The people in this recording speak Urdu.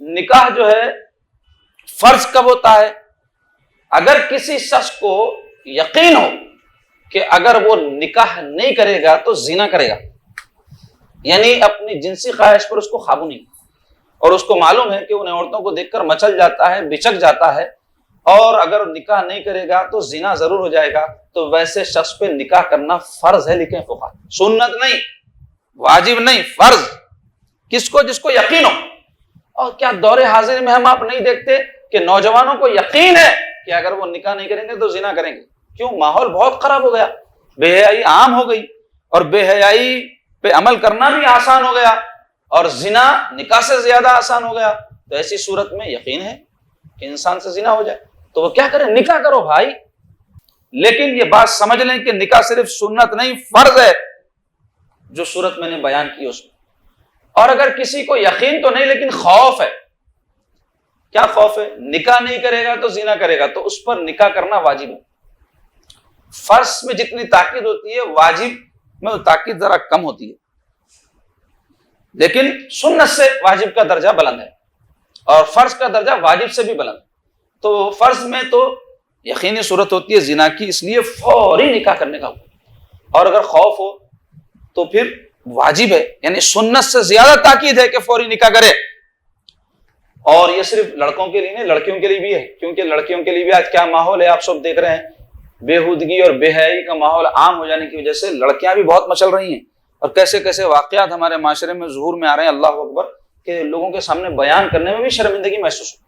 نکاح جو ہے فرض کب ہوتا ہے؟ اگر کسی شخص کو یقین ہو کہ اگر وہ نکاح نہیں کرے گا تو زنا کرے گا، یعنی اپنی جنسی خواہش پر اس کو قابو نہیں، اور اس کو معلوم ہے کہ ان عورتوں کو دیکھ کر مچل جاتا ہے، بچک جاتا ہے، اور اگر نکاح نہیں کرے گا تو زنا ضرور ہو جائے گا، تو ویسے شخص پہ نکاح کرنا فرض ہے، لکھیں فقہا، سنت نہیں، واجب نہیں، فرض۔ کس کو؟ جس کو یقین ہو۔ اور کیا دور حاضر میں ہم آپ نہیں دیکھتے کہ نوجوانوں کو یقین ہے کہ اگر وہ نکاح نہیں کریں گے تو زنا کریں گے؟ کیوں؟ ماحول بہت خراب ہو گیا، بے حیائی عام ہو گئی، اور بے حیائی پہ عمل کرنا بھی آسان ہو گیا، اور زنا نکاح سے زیادہ آسان ہو گیا۔ تو ایسی صورت میں یقین ہے کہ انسان سے زنا ہو جائے تو وہ کیا کرے؟ نکاح کرو بھائی۔ لیکن یہ بات سمجھ لیں کہ نکاح صرف سنت نہیں، فرض ہے، جو صورت میں نے بیان کی اس میں۔ اور اگر کسی کو یقین تو نہیں لیکن خوف ہے، کیا خوف ہے؟ نکاح نہیں کرے گا تو زنا کرے گا، تو اس پر نکاح کرنا واجب ہے۔ فرض میں جتنی تاکید ہوتی ہے واجب میں وہ تاکید ذرا کم ہوتی ہے، لیکن سنت سے واجب کا درجہ بلند ہے، اور فرض کا درجہ واجب سے بھی بلند ہے۔ تو فرض میں تو یقینی صورت ہوتی ہے زنا کی، اس لیے فوری نکاح کرنے کا حکم، اور اگر خوف ہو تو پھر واجب ہے، یعنی سنت سے زیادہ تاکید ہے کہ فوری نکاح کرے۔ اور یہ صرف لڑکوں کے لیے نہیں، لڑکیوں کے لیے بھی ہے، کیونکہ لڑکیوں کے لیے بھی آج کیا ماحول ہے آپ سب دیکھ رہے ہیں، بےہودگی اور بے حیائی کا ماحول عام ہو جانے کی وجہ سے لڑکیاں بھی بہت مچل رہی ہیں، اور کیسے کیسے واقعات ہمارے معاشرے میں ظہور میں آ رہے ہیں، اللہ اکبر، کہ لوگوں کے سامنے بیان کرنے میں بھی شرمندگی محسوس ہو۔